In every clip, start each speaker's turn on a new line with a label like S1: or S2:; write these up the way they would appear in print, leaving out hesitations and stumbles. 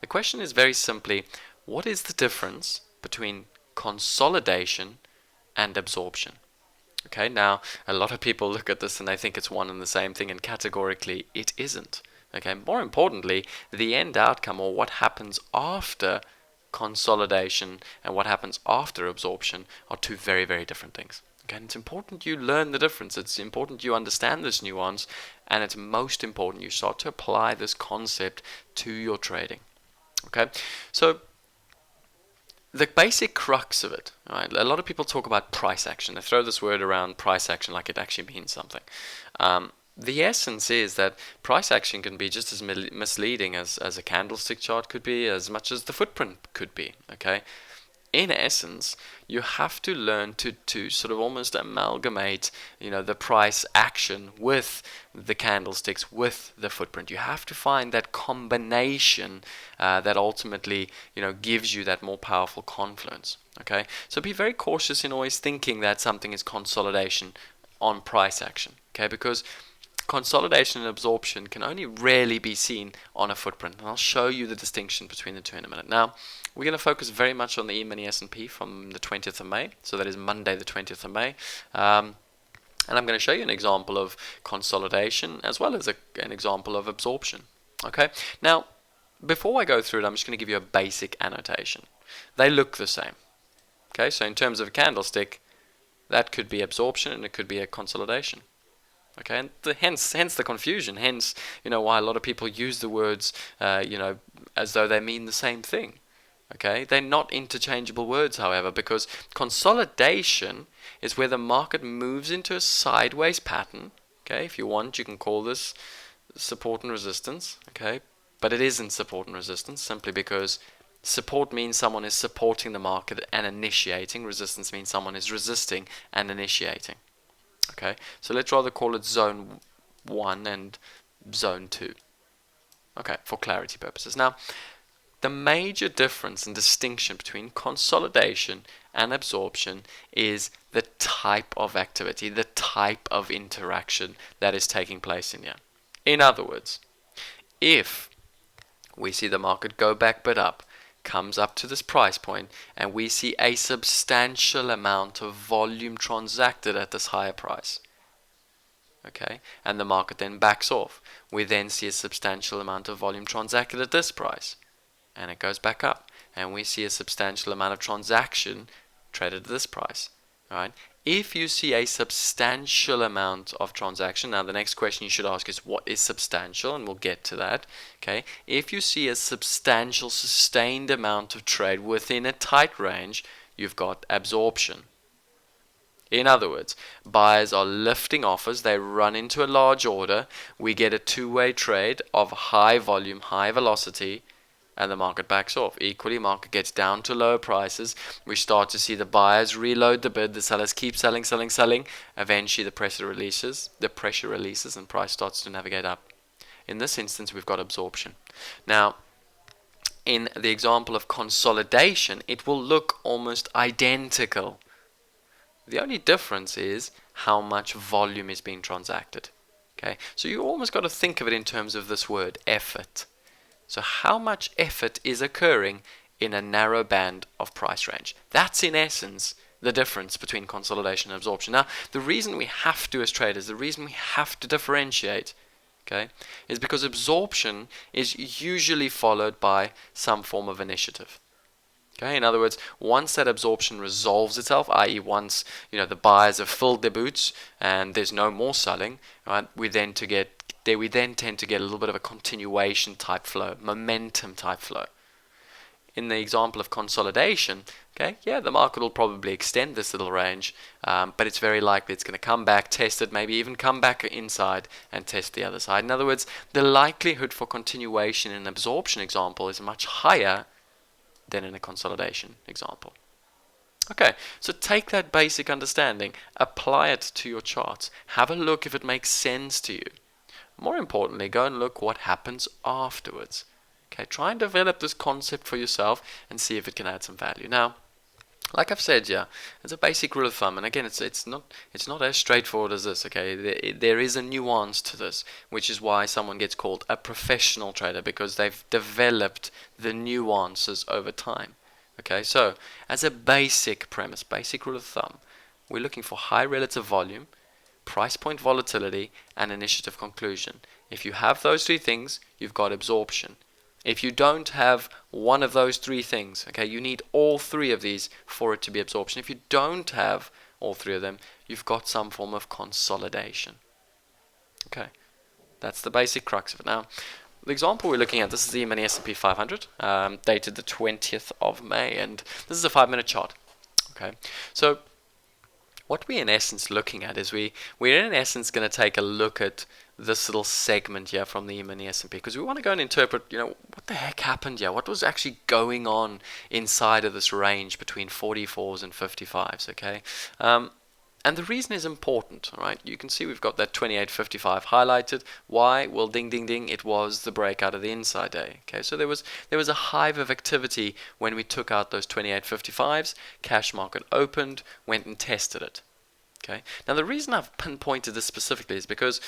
S1: The question is very simply, what is the difference between consolidation and absorption? Okay, now a lot of people look at this and they think it's one and the same thing, and categorically it isn't. Okay, more importantly, the end outcome, or what happens after consolidation and what happens after absorption, are two very, very different things. Okay, and it's important you learn the difference. It's important you understand this nuance, and it's most important you start to apply this concept to your trading. Okay, so the basic crux of it, right? A lot of people talk about price action. They throw this word around, price action, like it actually means something. The essence is that price action can be just as misleading as a candlestick chart could be, as much as the footprint could be. Okay, in essence, you have to learn to sort of almost amalgamate, the price action with the candlesticks, with the footprint. You have to find that combination that ultimately, gives you that more powerful confluence. Okay, so be very cautious in always thinking that something is consolidation on price action. Okay, because consolidation and absorption can only rarely be seen on a footprint, and I'll show you the distinction between the two in a minute. Now, we're going to focus very much on the E-Mini S&P from the 20th of May, so that is Monday the 20th of May, and I'm going to show you an example of consolidation as well as an example of absorption. Okay, now before I go through it, I'm just going to give you a basic annotation. They look the same. Okay, so in terms of a candlestick, that could be absorption and it could be a consolidation. Okay, and hence the confusion. Hence, why a lot of people use the words, as though they mean the same thing. Okay, they're not interchangeable words, however, because consolidation is where the market moves into a sideways pattern. Okay, if you want, you can call this support and resistance. Okay, but it isn't support and resistance simply because support means someone is supporting the market and initiating. Resistance means someone is resisting and initiating. Okay, so let's rather call it zone 1 and zone 2. Okay, for clarity purposes. Now, the major difference and distinction between consolidation and absorption is the type of activity, the type of interaction that is taking place in here. In other words, if we see the market go back but up, comes up to this price point, and we see a substantial amount of volume transacted at this higher price, okay, and the market then backs off, we then see a substantial amount of volume transacted at this price, and it goes back up, and we see a substantial amount of transaction traded at this price. All right, if you see a substantial amount of transaction, now the next question you should ask is, what is substantial? And we'll get to that. Okay, if you see a substantial sustained amount of trade within a tight range, you've got absorption. In other words, buyers are lifting offers, they run into a large order, we get a two-way trade of high volume, high velocity, and the market backs off. Equally, market gets down to lower prices. We start to see the buyers reload the bid, the sellers keep selling. Eventually, the pressure releases, and price starts to navigate up. In this instance, we've got absorption. Now, in the example of consolidation, it will look almost identical. The only difference is how much volume is being transacted. Okay, so you almost got to think of it in terms of this word, effort. So how much effort is occurring in a narrow band of price range? That's in essence the difference between consolidation and absorption. Now, the reason we have to, as traders, the reason we have to differentiate, okay, is because absorption is usually followed by some form of initiative. Okay, in other words, once that absorption resolves itself, i.e. once the buyers have filled their boots and there's no more selling, right, we then tend to get a little bit of a continuation type flow, momentum type flow. In the example of consolidation, okay, yeah, the market will probably extend this little range, but it's very likely it's going to come back, test it, maybe even come back inside and test the other side. In other words, the likelihood for continuation in an absorption example is much higher than in a consolidation example. Okay, so take that basic understanding, apply it to your charts, have a look if it makes sense to you. More importantly, go and look what happens afterwards. Okay, try and develop this concept for yourself and see if it can add some value. Now, Like I've said, yeah, it's a basic rule of thumb, and again, it's not as straightforward as this. Okay, there is a nuance to this, which is why someone gets called a professional trader because they've developed the nuances over time. Okay, so as a basic premise, basic rule of thumb, we're looking for high relative volume, price point volatility, and initiative conclusion. If you have those three things, you've got absorption. If you don't have one of those three things, okay, you need all three of these for it to be absorption. If you don't have all three of them, you've got some form of consolidation. Okay, that's the basic crux of it. Now, the example we're looking at, this is the E-Mini S&P 500, dated the 20th of May, and this is a 5-minute chart. Okay, so what we're in essence looking at is we're in essence going to take a look at this little segment here from the E-Mini S&P because we want to go and interpret, what the heck happened here? What was actually going on inside of this range between 44s and 55s, okay? And the reason is important, all right? You can see we've got that 28.55 highlighted. Why? Well, ding, ding, ding, it was the breakout of the inside day. Okay, so there was a hive of activity when we took out those 28.55s. Cash market opened, went and tested it. Okay. Now the reason I've pinpointed this specifically is because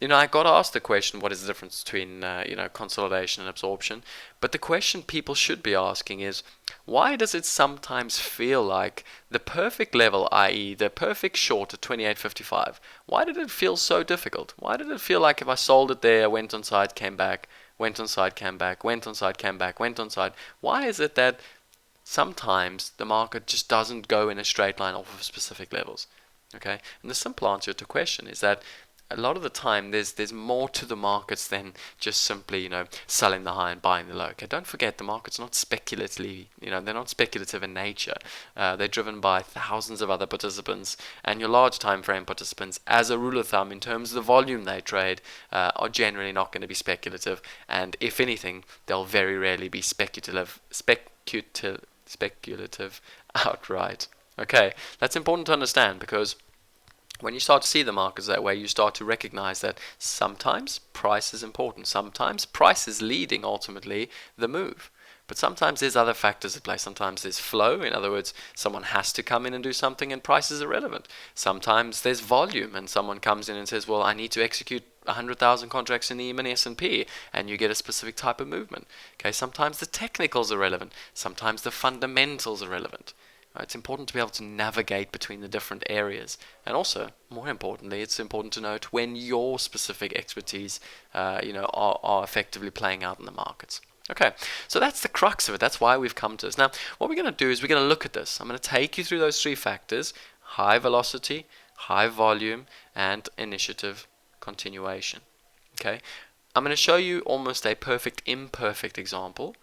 S1: I got asked the question, what is the difference between consolidation and absorption? But the question people should be asking is, why does it sometimes feel like the perfect level, i.e. the perfect short at 28.55, why did it feel so difficult? Why did it feel like if I sold it there, went on side, came back, went on side, came back, went on side, came back, went on side? Why is it that sometimes the market just doesn't go in a straight line off of specific levels? Okay, and the simple answer to the question is that a lot of the time there's more to the markets than just simply selling the high and buying the low. Okay, don't forget the market's not speculatively they're not speculative in nature. They're driven by thousands of other participants, and your large time frame participants, as a rule of thumb, in terms of the volume they trade, are generally not going to be speculative, and if anything, they'll very rarely be speculative outright. Okay, that's important to understand because when you start to see the markets that way, you start to recognize that sometimes price is important. Sometimes price is leading ultimately the move. But sometimes there's other factors at play. Sometimes there's flow. In other words, someone has to come in and do something and price is irrelevant. Sometimes there's volume and someone comes in and says, well, I need to execute 100,000 contracts in the E-Mini S&P, and you get a specific type of movement. Okay, sometimes the technicals are relevant. Sometimes the fundamentals are relevant. It's important to be able to navigate between the different areas, and also, more importantly, it's important to note when your specific expertise, are effectively playing out in the markets. Okay, so that's the crux of it. That's why we've come to this. Now, what we're going to do is we're going to look at this. I'm going to take you through those three factors: high velocity, high volume, and initiative continuation. Okay, I'm going to show you almost a perfect imperfect example.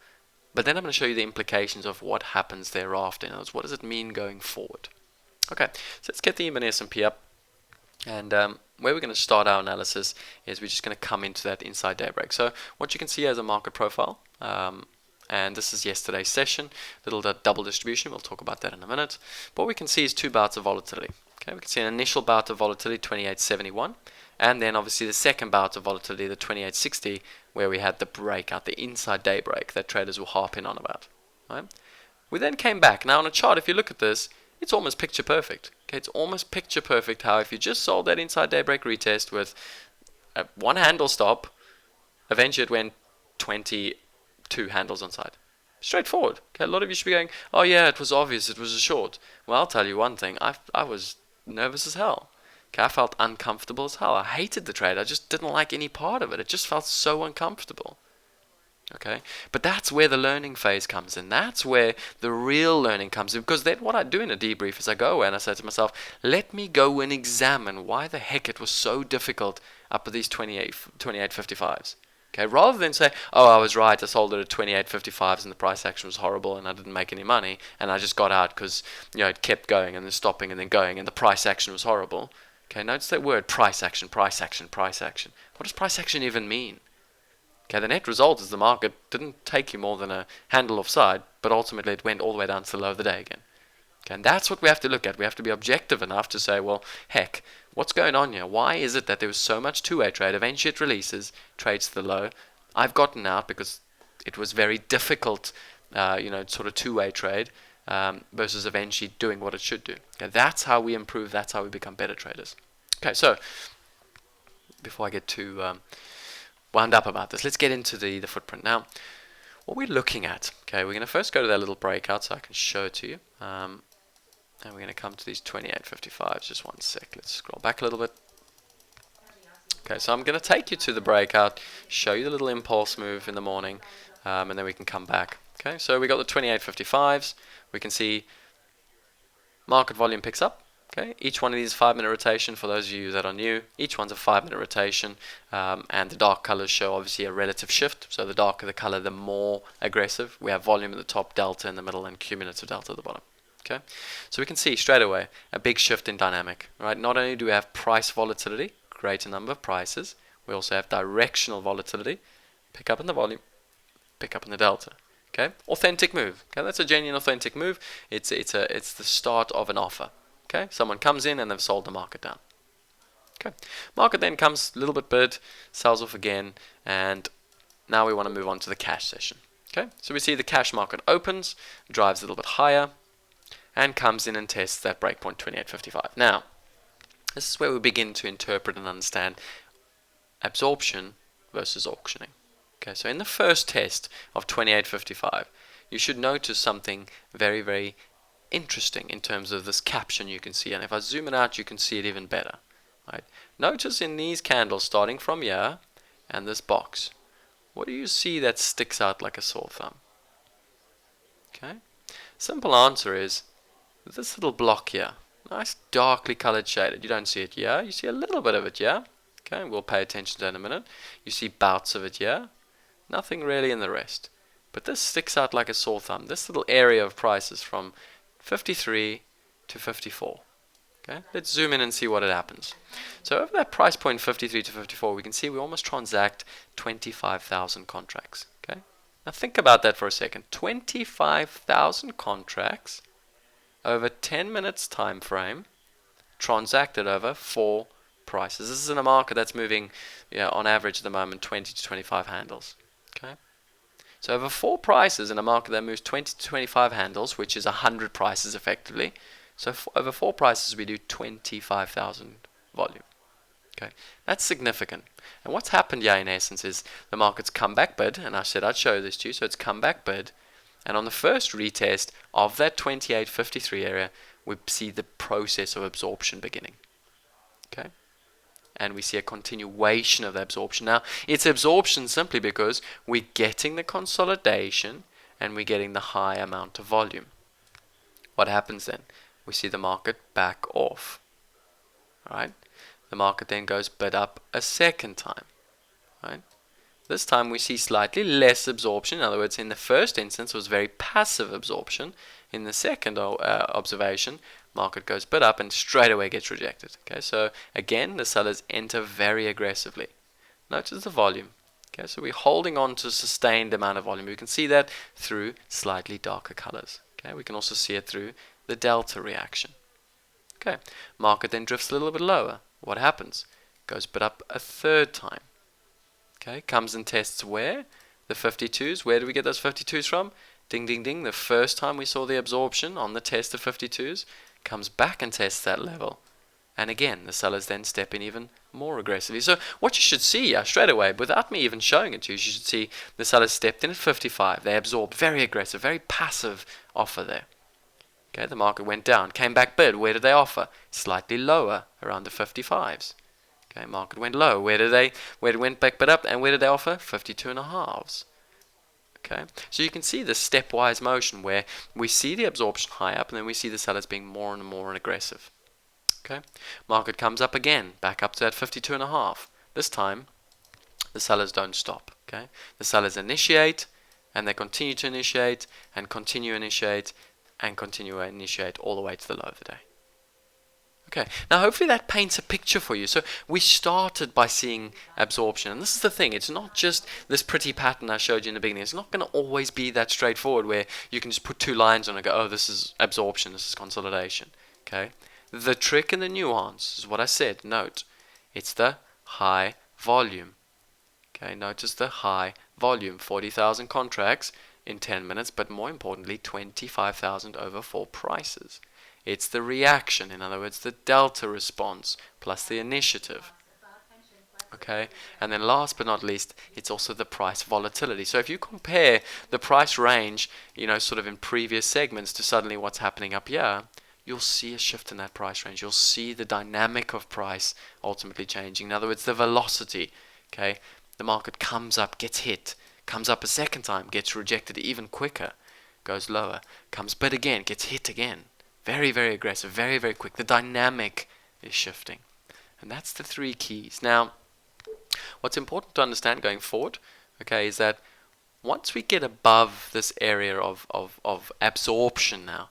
S1: But then I'm going to show you the implications of what happens thereafter. In other words, what does it mean going forward? Okay, so let's get the E-Mini S&P up. And where we're going to start our analysis is we're just going to come into that inside daybreak. So what you can see as a market profile, and this is yesterday's session, little double distribution. We'll talk about that in a minute. But what we can see is two bouts of volatility. Okay, we can see an initial bout of volatility, 28.71. And then obviously the second bout of volatility, the 28.60, where we had the breakout, the inside daybreak that traders were harping on about. Right? We then came back. Now on a chart, if you look at this, it's almost picture perfect. Okay, it's almost picture perfect how if you just sold that inside daybreak retest with one handle stop, eventually it went 22 handles on side. Straightforward. Okay, a lot of you should be going, oh yeah, it was obvious, it was a short. Well, I'll tell you one thing, I was nervous as hell. Okay, I felt uncomfortable as hell. I hated the trade. I just didn't like any part of it. It just felt so uncomfortable. Okay, but that's where the learning phase comes in. That's where the real learning comes in. Because then what I do in a debrief is I go away and I say to myself, let me go and examine why the heck it was so difficult up at these 28.55s. Okay, rather than say, oh, I was right, I sold it at 28.55s and the price action was horrible and I didn't make any money and I just got out because it kept going and then stopping and then going and the price action was horrible. Okay, notice that word, price action, price action, price action. What does price action even mean? Okay, the net result is the market didn't take you more than a handle offside, but ultimately it went all the way down to the low of the day again. Okay, and that's what we have to look at. We have to be objective enough to say, well, heck, what's going on here? Why is it that there was so much two-way trade? Eventually it releases, trades to the low. I've gotten out because it was very difficult, sort of two-way trade. versus eventually doing what it should do. Okay, that's how we improve. That's how we become better traders. Okay, so before I get too wound up about this, let's get into the footprint. Now, what we're looking at, okay, we're going to first go to that little breakout so I can show it to you. And we're going to come to these 28.55s. Just one sec. Let's scroll back a little bit. Okay, so I'm going to take you to the breakout, show you the little impulse move in the morning, and then we can come back. Okay, so we got the 28.55s. We can see market volume picks up. Okay, each one of these 5-minute rotation. For those of you that are new, each one's a 5-minute rotation, and the dark colors show obviously a relative shift. So the darker the color, the more aggressive. We have volume at the top, delta in the middle, and cumulative delta at the bottom. Okay, so we can see straight away a big shift in dynamic. Right, not only do we have price volatility, greater number of prices, we also have directional volatility, pick up in the volume, pick up in the delta. Okay, authentic move. Okay, that's a genuine authentic move. It's the start of an offer. Okay, someone comes in and they've sold the market down. Okay, market then comes a little bit bid, sells off again, and now we want to move on to the cash session. Okay, so we see the cash market opens, drives a little bit higher, and comes in and tests that breakpoint 28.55. Now, this is where we begin to interpret and understand absorption versus auctioning. Okay, so in the first test of 28.55, you should notice something very, very interesting in terms of this caption you can see. And if I zoom it out, you can see it even better. Right? Notice in these candles starting from here and this box, what do you see that sticks out like a sore thumb? Okay, simple answer is this little block here. Nice darkly colored shaded. You don't see it here. You see a little bit of it here. Okay, we'll pay attention to that in a minute. You see bouts of it here. Nothing really in the rest. But this sticks out like a sore thumb. This little area of prices from 53 to 54. Okay, let's zoom in and see what it happens. So over that price point 53 to 54, we can see we almost transact 25,000 contracts. Okay, now think about that for a second. 25,000 contracts over 10 minutes time frame, transacted over 4 prices. This is in a market that's moving, on average at the moment 20 to 25 handles. Okay, so over 4 prices in a market that moves 20 to 25 handles, which is 100 prices effectively. So over 4 prices we do 25,000 volume. Okay, that's significant. And what's happened here in essence is the market's come back bid, and I said I'd show this to you. So it's come back bid. And on the first retest of that 28.53 area, we see the process of absorption beginning. Okay, and we see a continuation of the absorption. Now, it's absorption simply because we're getting the consolidation and we're getting the high amount of volume. What happens then? We see the market back off. All right, the market then goes bid up a second time. Right. This time we see slightly less absorption. In other words, in the first instance it was very passive absorption. In the second observation, market goes bid up and straight away gets rejected. Okay, so again the sellers enter very aggressively. Notice the volume. Okay, so we're holding on to a sustained amount of volume. We can see that through slightly darker colors. Okay, we can also see it through the delta reaction. Okay, market then drifts a little bit lower. What happens? Goes bid up a third time. Okay, comes and tests where? The 52s. Where do we get those 52s from? Ding, ding, ding. The first time we saw the absorption on the test of 52s, comes back and tests that level. And again, the sellers then step in even more aggressively. So what you should see straight away, without me even showing it to you, you should see the sellers stepped in at 55. They absorbed, very aggressive, very passive offer there. Okay, the market went down, came back bid. Where did they offer? Slightly lower, around the 55s. Okay, market went low. Where it went back bid up, and where did they offer? 52 and a halves. Okay, so you can see the stepwise motion where we see the absorption high up, and then we see the sellers being more and more aggressive. Okay, market comes up again, back up to that 52 and a half. This time, the sellers don't stop. Okay, the sellers initiate, and they continue to initiate, and continue to initiate, and continue to initiate all the way to the low of the day. Okay, now hopefully that paints a picture for you. So we started by seeing absorption, and this is the thing, it's not just this pretty pattern I showed you in the beginning. It's not going to always be that straightforward where you can just put 2 lines on and go, oh, this is absorption, this is consolidation. Okay, the trick and the nuance is what I said. Note, it's the high volume. Okay, notice the high volume, 40,000 contracts in 10 minutes, but more importantly, 25,000 over 4 prices. It's the reaction, in other words, the delta response plus the initiative. Okay, and then last but not least, it's also the price volatility. So if you compare the price range, sort of in previous segments to suddenly what's happening up here, you'll see a shift in that price range. You'll see the dynamic of price ultimately changing. In other words, the velocity. Okay, the market comes up, gets hit, comes up a second time, gets rejected even quicker, goes lower, comes bid again, gets hit again. Very, very aggressive, very, very quick. The dynamic is shifting. And that's the 3 keys. Now, what's important to understand going forward, okay, is that once we get above this area of absorption now,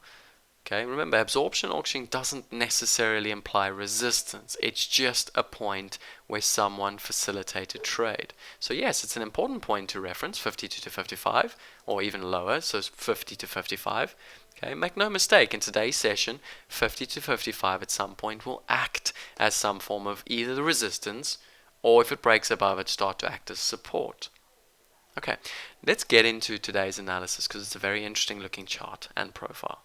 S1: okay, remember absorption auctioning doesn't necessarily imply resistance. It's just a point where someone facilitated trade. So yes, it's an important point to reference, 52 to 55, or even lower, so 50 to 55. Okay, make no mistake, in today's session, 50 to 55 at some point will act as some form of either the resistance, or if it breaks above it, start to act as support. Okay, let's get into today's analysis because it's a very interesting looking chart and profile.